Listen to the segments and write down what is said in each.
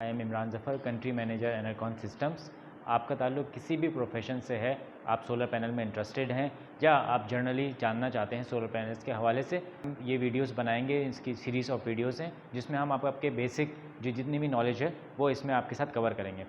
I am Imran Zafar, country manager Enercon systems. आपका ताल्लुक़ किसी भी प्रोफेशन से है, आप सोलर पैनल में इंटरेस्टेड हैं या आप जनरली जानना चाहते हैं सोलर पैनल्स के हवाले से, हम ये वीडियोस बनाएंगे। इसकी सीरीज़ ऑफ वीडियोस हैं जिसमें हम आपके बेसिक जितनी भी नॉलेज है वो इसमें आपके साथ कवर करेंगे।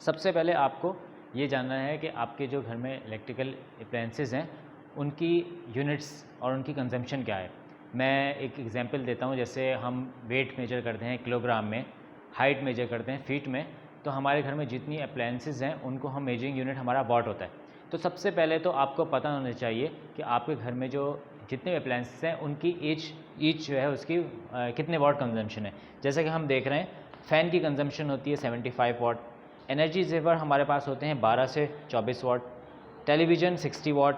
सबसे पहले आपको ये जानना है कि आपके जो घर में इलेक्ट्रिकल अप्लायंसेस हैं उनकी यूनिट्स और उनकी कंजम्पशन क्या है। मैं एक एग्जांपल देता हूँ। जैसे हम वेट मेजर करते हैं किलोग्राम में, हाइट मेजर करते हैं फीट में, तो हमारे घर में जितनी अप्लायंसेस हैं उनको हम मेजरिंग यूनिट हमारा वाट होता है। तो सबसे पहले तो आपको पता होना चाहिए कि आपके घर में जो जितने भी अप्लायंसेस हैं उनकी ईच जो है उसकी कितने वाट कंजम्पशन है। जैसे कि हम देख रहे हैं फ़ैन की कंजम्पशन होती है 75 वाट, एनर्जी सेवर हमारे पास होते हैं 12 से 24 वाट, टेलीविज़न 60 वाट,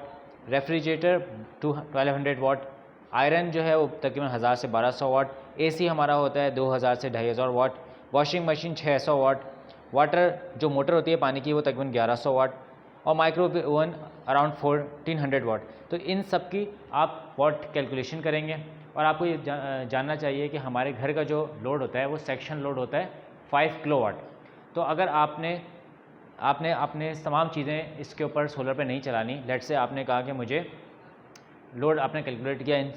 रेफ्रिजरेटर 1200 वाट, आयरन जो है वो तकरीबन 1000 से 1200 वाट, एसी हमारा होता है 2000 से 2500 वाट, वॉशिंग मशीन 600 वाट, वाटर जो मोटर होती है पानी की वो तकरीबन 1100 वाट और माइक्रोवेव ओवन अराउंड 1400 वाट। तो इन सब की आप वाट कैलकुलेशन करेंगे और आपको ये जानना चाहिए कि हमारे घर का जो लोड होता है वो सेक्शन लोड होता है 5 किलोवाट। तो अगर आपने अपने तमाम चीज़ें इसके ऊपर सोलर पे नहीं चलानी, लेट से आपने कहा कि मुझे लोड आपने कैलकुलेट किया इन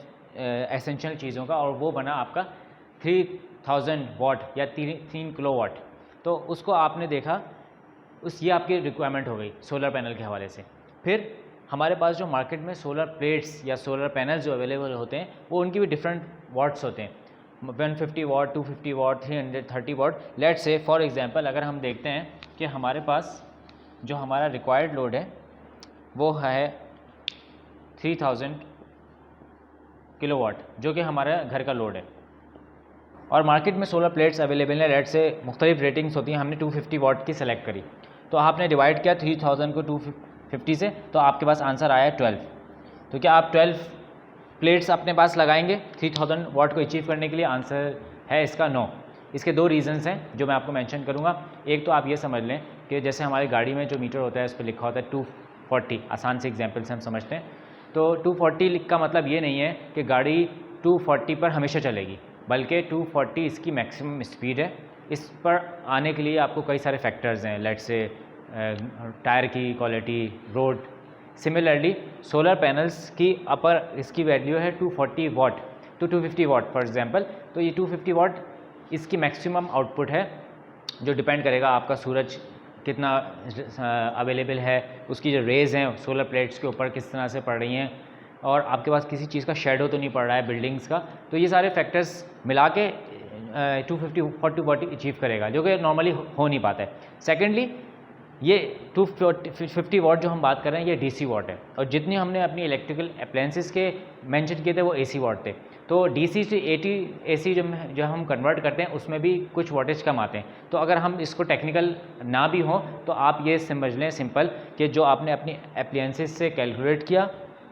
एसेंशियल चीज़ों का और वो बना आपका 3000 वाट या 3 किलोवाट, तो उसको आपने देखा ये आपकी रिक्वायरमेंट हो गई सोलर पैनल के हवाले से। फिर हमारे पास जो मार्केट में सोलर प्लेट्स या सोलर पैनल्स जो अवेलेबल होते हैं वो उनकी भी डिफरेंट वाट्स होते हैं, 150 वाट, 250 वाट, 330 वाट। लेट से फॉर एग्जांपल अगर हम देखते हैं कि हमारे पास जो हमारा रिक्वायर्ड लोड है वो है 3000 किलोवाट, जो कि हमारा घर का लोड है और मार्केट में सोलर प्लेट्स अवेलेबल है। लेट से मुख्तलिफ रेटिंग्स होती हैं, हमने 250 वाट की सेलेक्ट करी, तो आपने डिवाइड किया 3000 को 250 से, तो आपके पास आंसर आया 12। तो क्या आप 12 प्लेट्स अपने पास लगाएंगे 3000 वाट को अचीव करने के लिए? आंसर है इसका नो। इसके दो रीज़न्स हैं जो मैं आपको मेंशन करूंगा। एक तो आप ये समझ लें कि जैसे हमारी गाड़ी में जो मीटर होता है उस पर लिखा होता है 240, आसान से एग्जाम्पल से हम समझते हैं। तो 240 का मतलब ये नहीं है कि गाड़ी 240 पर हमेशा चलेगी, बल्कि 240 इसकी मैक्सिमम स्पीड है। इस पर आने के लिए आपको कई सारे फैक्टर्स हैं, लेट से टायर की quality, road. Similarly solar panels की अपर इसकी वैल्यू है 240 वाट टू 250 वाट फॉर एग्जांपल। तो ये 250 वाट इसकी मैक्सिमम आउटपुट है, जो डिपेंड करेगा आपका सूरज कितना अवेलेबल है, उसकी जो रेज़ हैं सोलर प्लेट्स के ऊपर किस तरह से पड़ रही हैं और आपके पास किसी चीज़ का शेडो तो नहीं पड़ रहा है बिल्डिंग्स का। तो ये सारे फैक्टर्स मिला के 240 अचीव करेगा, जो कि नॉर्मली हो नहीं पाता है। सेकेंडली ये 250 वाट जो हम बात कर रहे हैं ये डीसी वाट है और जितनी हमने अपनी इलेक्ट्रिकल अप्लायंसेस के मेंशन किए थे वो एसी वाट थे। तो डीसी से एसी जो हम कन्वर्ट करते हैं उसमें भी कुछ वाटेज कम आते हैं। तो अगर हम इसको टेक्निकल ना भी हों तो आप ये समझ लें सिंपल कि जो आपने अपनी अप्लायंसेस से कैलकुलेट किया,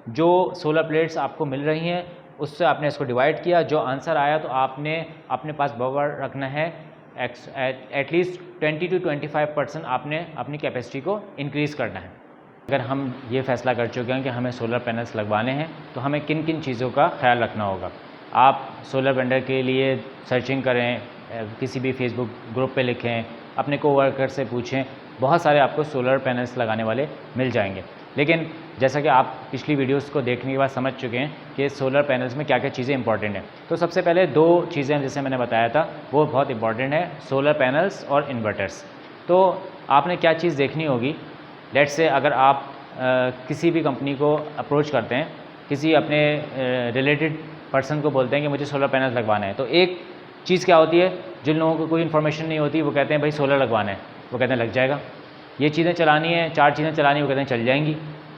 जो सोलर प्लेट्स आपको मिल रही हैं उससे आपने इसको डिवाइड किया, जो आंसर आया तो आपने अपने पास बफर रखना है एटलीस्ट 20 to 25% आपने अपनी कैपेसिटी को इंक्रीज़ करना है। अगर हम ये फैसला कर चुके हैं कि हमें सोलर पैनल्स लगवाने हैं तो हमें किन किन चीज़ों का ख्याल रखना होगा। आप सोलर वेंडर के लिए सर्चिंग करें, किसी भी फेसबुक ग्रुप पे लिखें, अपने कोवर्कर से पूछें, बहुत सारे आपको सोलर पैनल्स लगाने वाले मिल जाएंगे। लेकिन जैसा कि आप पिछली वीडियोस को देखने के बाद समझ चुके हैं कि सोलर पैनल्स में क्या क्या चीज़ें इंपॉर्टेंट हैं, तो सबसे पहले दो चीज़ें जैसे मैंने बताया था वो बहुत इंपॉर्टेंट है, सोलर पैनल्स और इन्वर्टर्स। तो आपने क्या चीज़ देखनी होगी, लेट से अगर आप किसी भी कंपनी को अप्रोच करते हैं, किसी अपने रिलेटेड पर्सन को बोलते हैं कि मुझे सोलर पैनल्स लगवाना है, तो एक चीज़ क्या होती है, जिन लोगों को कोई इन्फॉर्मेशन नहीं होती वो कहते हैं भाई सोलर लगवाना है, वो कहते हैं लग जाएगा, ये चीज़ें चलानी है, 4 चीज़ें चलानी, वो कहते हैं चल जाएंगी।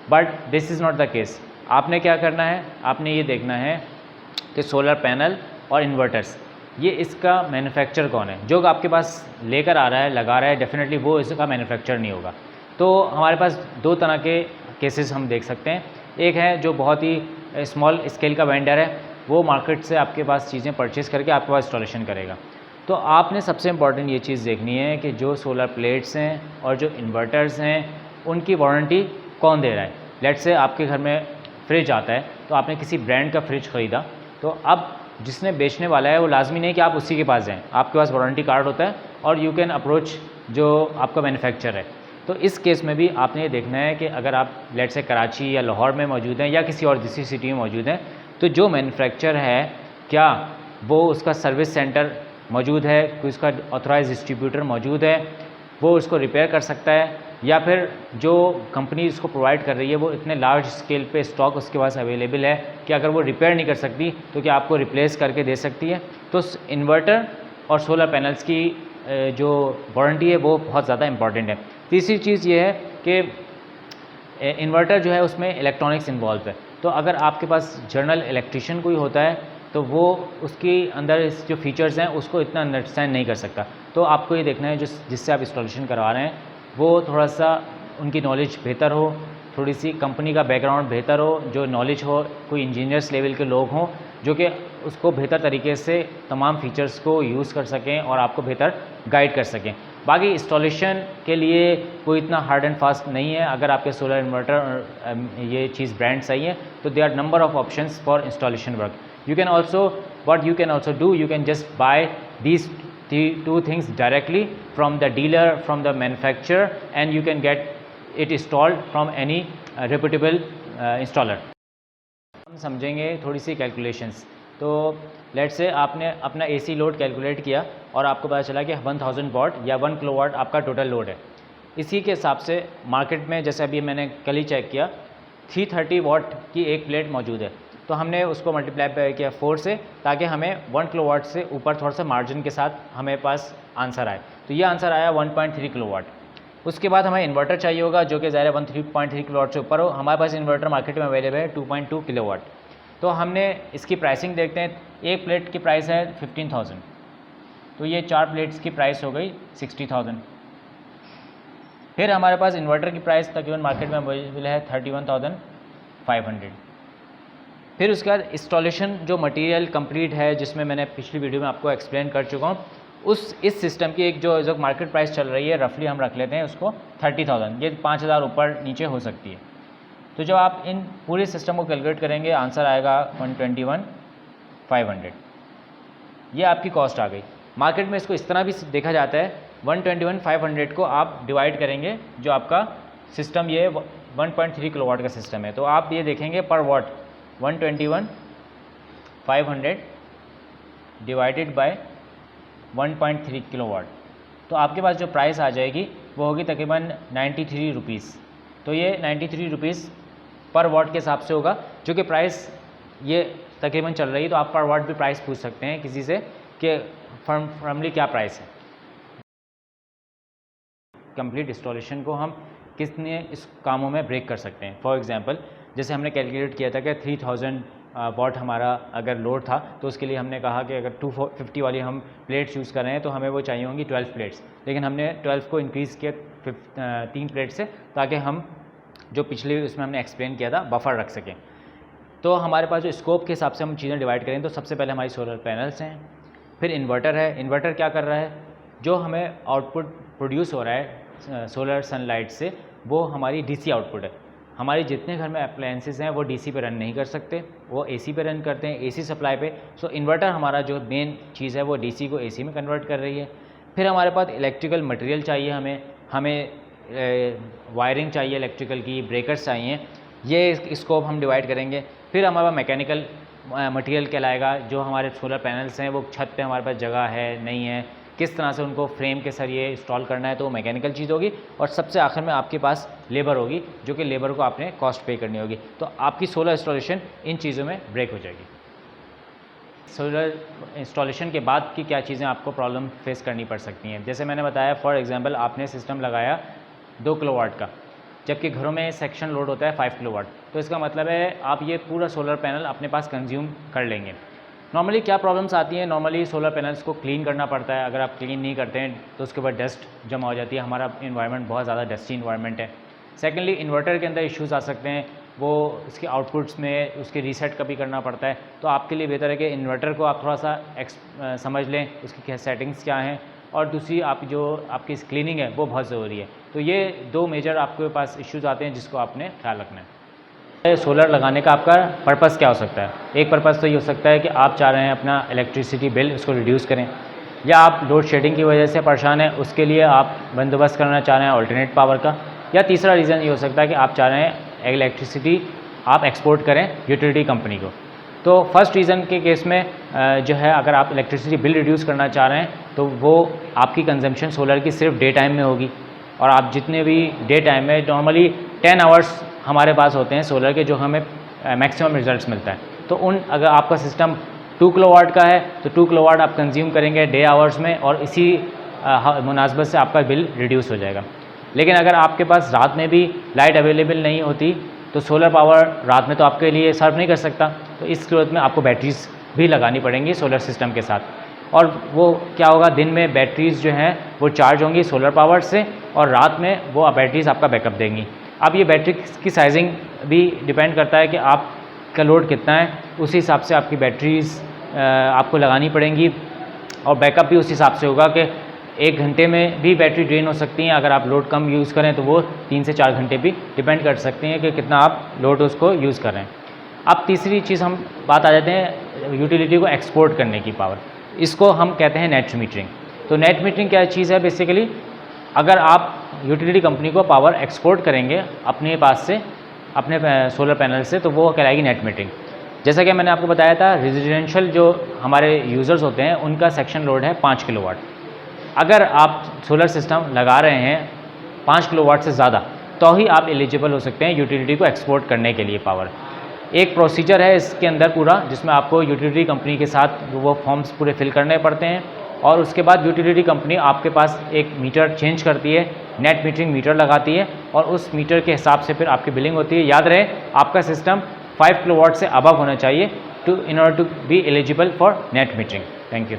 But this is not the case. आपने क्या करना है, आपने ये देखना है कि सोलर पैनल और इन्वर्टर्स ये इसका मैन्युफैक्चर कौन है। जो आपके पास लेकर आ रहा है, लगा रहा है, डेफिनेटली वो इसका मैन्युफैक्चर नहीं होगा। तो हमारे पास दो तरह के केसेस हम देख सकते हैं। एक है जो बहुत ही स्मॉल स्केल का वेंडर है, वो मार्केट से आपके पास चीज़ें परचेज़ करके आपके पास इंस्टॉलेशन करेगा। तो आपने सबसे इम्पॉर्टेंट ये चीज़ देखनी है कि जो सोलर प्लेट्स हैं और जो इन्वर्टर्स हैं उनकी वारंटी कौन दे रहा है। लेट से आपके घर में फ्रिज आता है, तो आपने किसी ब्रांड का फ्रिज ख़रीदा, तो अब जिसने बेचने वाला है वो लाजमी नहीं कि आप उसी के पास जाएं, आपके पास वारंटी कार्ड होता है और यू कैन अप्रोच जो आपका मैन्युफैक्चरर है। तो इस केस में भी आपने ये देखना है कि अगर आप लेट से कराची या लाहौर में मौजूद हैं या किसी और दूसरी सिटी में मौजूद हैं, तो जो मैन्युफैक्चरर है क्या वो उसका सर्विस सेंटर मौजूद है, कोई उसका ऑथराइज डिस्ट्रीब्यूटर मौजूद है, वो उसको रिपेयर कर सकता है, या फिर जो कंपनी इसको प्रोवाइड कर रही है वो इतने लार्ज स्केल पे स्टॉक उसके पास अवेलेबल है कि अगर वो रिपेयर नहीं कर सकती तो क्या आपको रिप्लेस करके दे सकती है। तो इन्वर्टर और सोलर पैनल्स की जो वारंटी है वो बहुत ज़्यादा इंपॉर्टेंट है। तीसरी चीज़ ये है कि इन्वर्टर जो है उसमें इलेक्ट्रॉनिक्स इन्वॉल्व है, तो अगर आपके पास जर्नल इलेक्ट्रिशियन कोई होता है तो वो उसके अंदर जो फीचर्स हैं उसको इतना अंडरस्टैंड नहीं कर सकता। तो आपको ये देखना है जिससे आप इंस्टॉलेशन करवा रहे हैं वो थोड़ा सा उनकी नॉलेज बेहतर हो, थोड़ी सी कंपनी का बैकग्राउंड बेहतर हो, जो नॉलेज हो, कोई इंजीनियर्स लेवल के लोग हों जो कि उसको बेहतर तरीके से तमाम फीचर्स को यूज़ कर सकें और आपको बेहतर गाइड कर सकें। बाकी इंस्टॉलेशन के लिए कोई इतना हार्ड एंड फास्ट नहीं है। अगर आपके सोलर इन्वर्टर ये चीज़ ब्रांड सही है तो there are number of options for installation work. You can also, what you can also do, you can just buy these two things directly from the dealer, from the manufacturer, and you can get it installed from any reputable installer. हम समझेंगे थोड़ी सी calculations. तो late से आपने अपना AC load calculate किया और आपको पता चला कि 1000 वाट या 1 किलोवाट आपका टोटल लोड है। इसी के हिसाब से मार्केट में जैसे अभी मैंने कल ही चेक किया 330 वाट की एक प्लेट मौजूद है, तो हमने उसको मल्टीप्लाई किया 4 से ताकि हमें 1 किलोवाट से ऊपर थोड़ा सा मार्जिन के साथ हमें पास आंसर आए। तो ये आंसर आया 1.3 किलोवाट। उसके बाद हमें इन्वर्टर चाहिए होगा जो कि ज़ाहिर है 13.3 किलोवाट से ऊपर हो। हमारे पास इन्वर्टर मार्केट में अवेलेबल है 2.2 किलोवाट। तो हमने इसकी प्राइसिंग देखते हैं। एक प्लेट की प्राइस है 15,000, तो ये 4 प्लेट्स की प्राइस हो गई 60,000। फिर हमारे पास इन्वर्टर की प्राइस तकरीबन मार्केट में अवेलेबल है 31,500। फिर उसके बाद इंस्टॉलेशन जो मटेरियल कंप्लीट है, जिसमें मैंने पिछली वीडियो में आपको एक्सप्लेन कर चुका हूँ, इस सिस्टम की एक जो मार्केट प्राइस चल रही है रफली हम रख लेते हैं उसको 30,000। ये 5,000 ऊपर नीचे हो सकती है। तो जब आप इन पूरे सिस्टम को कैलकुलेट करेंगे आंसर आएगा 121,500। ये आपकी कॉस्ट आ गई। मार्केट में इसको इस तरह भी देखा जाता है 121,500 को आप डिवाइड करेंगे, जो आपका सिस्टम ये 1.3 किलोवाट का सिस्टम है, तो आप ये देखेंगे पर वाट 121,500 डिवाइडेड बाय 1.3 किलोवाट, तो आपके पास जो प्राइस आ जाएगी वो होगी तकरीबन 93 रुपीज़। तो ये 93 रुपीज़ पर वाट के हिसाब से होगा, जो कि प्राइस ये तकरीबन चल रही है। तो आप पर वाट भी प्राइस पूछ सकते हैं किसी से कि फर्मली क्या प्राइस है। कंप्लीट इंस्टॉलेशन को हम कितने इस कामों में ब्रेक कर सकते हैं। फॉर एग्जांपल जैसे हमने कैलकुलेट किया था कि 3000 वाट हमारा अगर लोड था, तो उसके लिए हमने कहा कि अगर 250 वाली हम प्लेट्स यूज़ कर रहे हैं तो हमें वो चाहिए होंगी 12 प्लेट्स, लेकिन हमने 12 को इंक्रीज़ किया 3 प्लेट से, ताकि हम जो पिछले उसमें हमने एक्सप्लेन किया था बफर रख सकें। तो हमारे पास जो स्कोप के हिसाब से हम चीज़ें डिवाइड करें तो सबसे पहले हमारी सोलर पैनल्स हैं, फिर इन्वर्टर है। इन्वर्टर क्या कर रहा है, जो हमें आउटपुट प्रोड्यूस हो रहा है सोलर सनलाइट से, वो हमारी डीसी आउटपुट है। हमारे जितने घर में अप्लायंसेस हैं वो डीसी पे रन नहीं कर सकते, वो एसी पे रन करते हैं, एसी सप्लाई पे। सो इन्वर्टर हमारा जो मेन चीज़ है वो डीसी को एसी में कन्वर्ट कर रही है। फिर हमारे पास इलेक्ट्रिकल मटेरियल चाहिए, हमें वायरिंग चाहिए, इलेक्ट्रिकल की ब्रेकर्स चाहिए। ये स्कोप हम डिवाइड करेंगे। फिर हमारे पास मैकेनिकल मटेरियल कहलाएगा, जो हमारे सोलर पैनल्स हैं वो छत पे हमारे पास जगह है नहीं है, किस तरह से उनको फ्रेम के सरिये इंस्टॉल करना है, तो वो मैकेनिकल चीज़ होगी। और सबसे आखिर में आपके पास लेबर होगी, जो कि लेबर को आपने कॉस्ट पे करनी होगी। तो आपकी सोलर इंस्टॉलेशन इन चीज़ों में ब्रेक हो जाएगी। सोलर इंस्टॉलेशन के बाद की क्या चीज़ें आपको प्रॉब्लम फेस करनी पड़ सकती हैं, जैसे मैंने बताया फॉर एग्जांपल आपने सिस्टम लगाया 2 किलोवाट का, जबकि घरों में सेक्शन लोड होता है 5 किलोवाट, तो इसका मतलब है आप ये पूरा सोलर पैनल अपने पास कंज्यूम कर लेंगे। नॉर्मली क्या प्रॉब्लम्स आती हैं, नॉर्मली सोलर पैनल्स को क्लीन करना पड़ता है। अगर आप क्लीन नहीं करते हैं तो उसके बाद डस्ट जमा हो जाती है। हमारा इन्वायरमेंट बहुत ज़्यादा डस्टी इन्वायरमेंट है। सेकेंडली इन्वर्टर के अंदर इश्यूज़ आ सकते हैं, वो उसके आउटपुट्स में उसके रीसेट कभी करना पड़ता है। तो आपके लिए बेहतर है कि इन्वर्टर को आप थोड़ा सा समझ लें, उसकी सेटिंग्स क्या हैं, और दूसरी आपकी क्लीनिंग है वो बहुत ज़रूरी है। तो ये 2 मेजर आपके पास इश्यूज़ आते हैं जिसको आपने ख्याल रखना है। सोलर लगाने का आपका पर्पस क्या हो सकता है? एक पर्पस तो ये हो सकता है कि आप चाह रहे हैं अपना इलेक्ट्रिसिटी बिल उसको रिड्यूस करें, या आप लोड शेडिंग की वजह से परेशान हैं, उसके लिए आप बंदोबस्त करना चाह रहे हैं अल्टरनेट पावर का। या तीसरा रीज़न ये हो सकता है कि आप चाह रहे हैं इलेक्ट्रिसिटी आप एक्सपोर्ट करें यूटिलिटी कंपनी को। तो फर्स्ट रीज़न के केस में जो है, अगर आप इलेक्ट्रिसिटी बिल रिड्यूस करना चाह रहे हैं तो वो आपकी कंजम्पशन सोलर की सिर्फ डे टाइम में होगी, और आप जितने भी डे टाइम में नॉर्मली 10 आवर्स हमारे पास होते हैं सोलर के, जो हमें मैक्सिमम रिजल्ट्स मिलता है। तो अगर आपका सिस्टम 2 किलोवाट का है तो 2 किलोवाट आप कंज्यूम करेंगे डे आवर्स में, और इसी मुनासबत से आपका बिल रिड्यूस हो जाएगा। लेकिन अगर आपके पास रात में भी लाइट अवेलेबल नहीं होती तो सोलर पावर रात में तो आपके लिए सर्व नहीं कर सकता, तो इस सूरत में आपको बैटरीज भी लगानी पड़ेंगी सोलर सिस्टम के साथ। और वो क्या होगा, दिन में बैटरीज जो हैं वो चार्ज होंगी सोलर पावर से, और रात में वो बैटरीज आपका बैकअप देंगी। अब ये बैटरी की साइजिंग भी डिपेंड करता है कि आपका लोड कितना है, उसी हिसाब से आपकी बैटरीज आपको लगानी पड़ेंगी, और बैकअप भी उस हिसाब से होगा कि 1 घंटे में भी बैटरी ड्रेन हो सकती हैं। अगर आप लोड कम यूज़ करें तो वो 3 से 4 घंटे भी डिपेंड कर सकती हैं कि कितना आप लोड उसको यूज़ कर रहे हैं। अब तीसरी चीज़ हम बात आ जाते हैं यूटिलिटी को एक्सपोर्ट करने की पावर, इसको हम कहते हैं नेट मीटरिंग। तो नेट मीटरिंग क्या चीज़ है? बेसिकली अगर आप यूटिलिटी कंपनी को पावर एक्सपोर्ट करेंगे अपने पास से, अपने सोलर पैनल से, तो वो कहलाएगी नेट मीटरिंग। जैसा कि मैंने आपको बताया था, रेजिडेंशियल जो हमारे यूज़र्स होते हैं उनका सेक्शन लोड है 5 किलोवाट। अगर आप सोलर सिस्टम लगा रहे हैं 5 किलोवाट से ज़्यादा, तो ही आप एलिजिबल हो सकते हैं यूटिलिटी को एक्सपोर्ट करने के लिए पावर। एक प्रोसीजर है इसके अंदर पूरा, जिसमें आपको यूटिलिटी कंपनी के साथ वो फॉर्म्स पूरे फिल करने पड़ते हैं, और उसके बाद यूटिलिटी कंपनी आपके पास एक मीटर चेंज करती है, नेट मीटरिंग मीटर लगाती है, और उस मीटर के हिसाब से फिर आपकी बिलिंग होती है। याद रहे, आपका सिस्टम 5 किलोवाट से अबव होना चाहिए in order to be eligible for net metering. Thank you.